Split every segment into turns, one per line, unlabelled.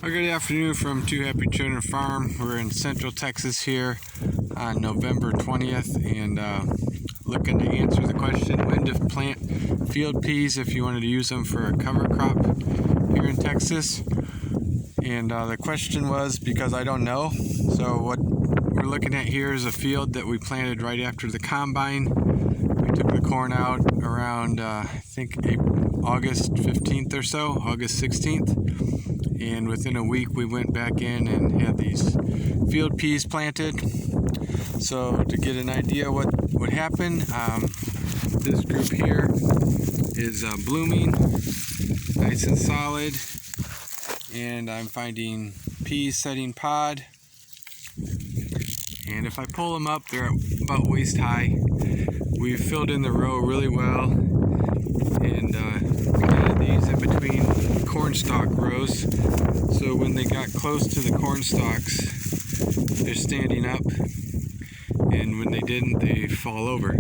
Well, good afternoon from Two Happy Children Farm. We're in Central Texas here on November 20th and looking to answer the question when to plant field peas if you wanted to use them for a cover crop here in Texas. And the question was because I don't know. So what we're looking at here is a field that we planted right after the combine. We took the corn out around I think August 15th or so, August 16th. And within a week we went back in and had these field peas planted. So to get an idea what happened, this group here is blooming nice and solid, and I'm finding peas setting pod, and if I pull them up they're about waist high. We've filled in the row really well and planted these in between corn stalk rows, so when they got close to the corn stalks they're standing up, and when they didn't they fall over.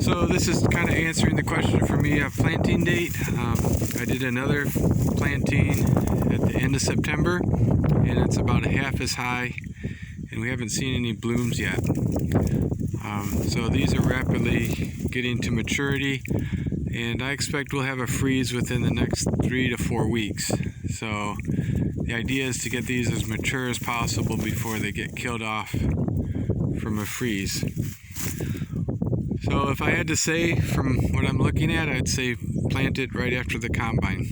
So this is kind of answering the question for me of planting date. I did another planting at the end of September and it's about a half as high and we haven't seen any blooms yet. So these are rapidly getting to maturity, and I expect we'll have a freeze within the next 3 to 4 weeks. So the idea is to get these as mature as possible before they get killed off from a freeze. So if I had to say from what I'm looking at, I'd say plant it right after the combine.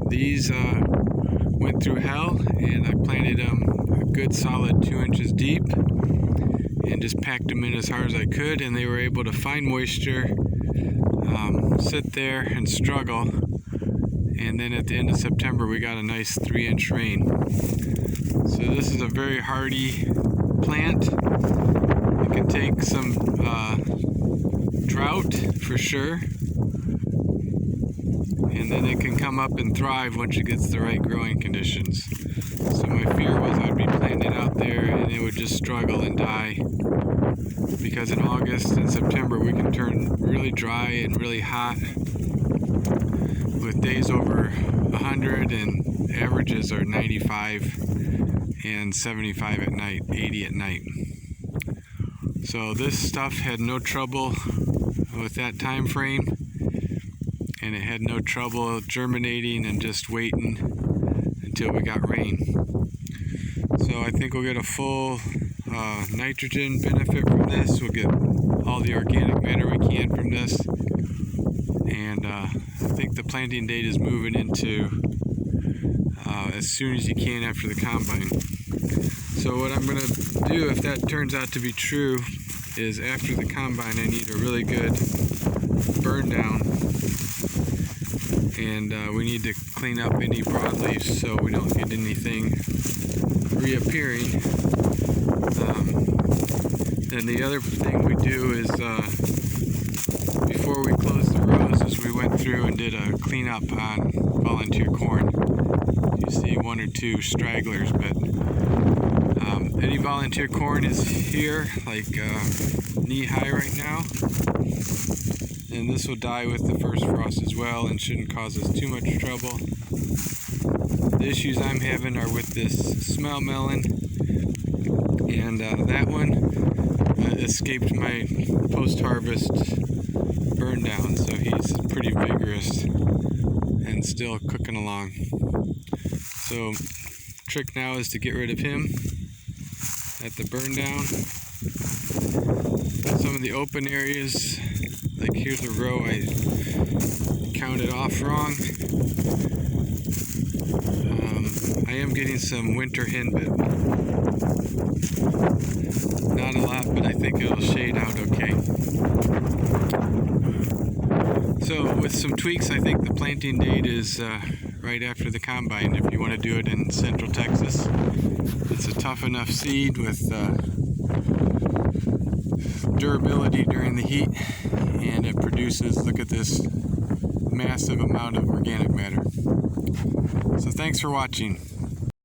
These went through hell, and I planted them a good solid 2 inches deep and just packed them in as hard as I could, and they were able to find moisture, sit there and struggle, and then at the end of September we got a nice 3-inch rain. So this is a very hardy plant. It can take some drought for sure, and then it can come up and thrive once it gets the right growing conditions. So my fear was I'd be planting it out there and it would just struggle and die, because in August and September we can turn really dry and really hot with days over 100 and averages are 95 and 75 at night, 80 at night. So this stuff had no trouble with that time frame, and it had no trouble germinating and just waiting until we got rain. So I think we'll get a full nitrogen benefit from this. We'll get all the organic matter we can from this, and I think the planting date is moving into as soon as you can after the combine. So what I'm going to do, if that turns out to be true, is after the combine I need a really good burn down, and we need to clean up any broadleaves so we don't get anything reappearing. Then the other thing we do is before we close the rows is we went through and did a cleanup on volunteer corn. You see 1 or 2 stragglers, but any volunteer corn is here, like knee high right now, and this will die with the first frost as well and shouldn't cause us too much trouble. The issues I'm having are with this smell melon, and that one escaped my post-harvest burn down, so he's pretty vigorous and still cooking along. So trick now is to get rid of him at the burn down. Some of the open areas, like here's a row I counted off wrong. I am getting some winter henbit. Not a lot, but I think it'll shade out okay. So with some tweaks, I think the planting date is right after the combine if you want to do it in Central Texas. It's a tough enough seed with durability during the heat, and it produces, look at this massive amount of organic matter. So thanks for watching.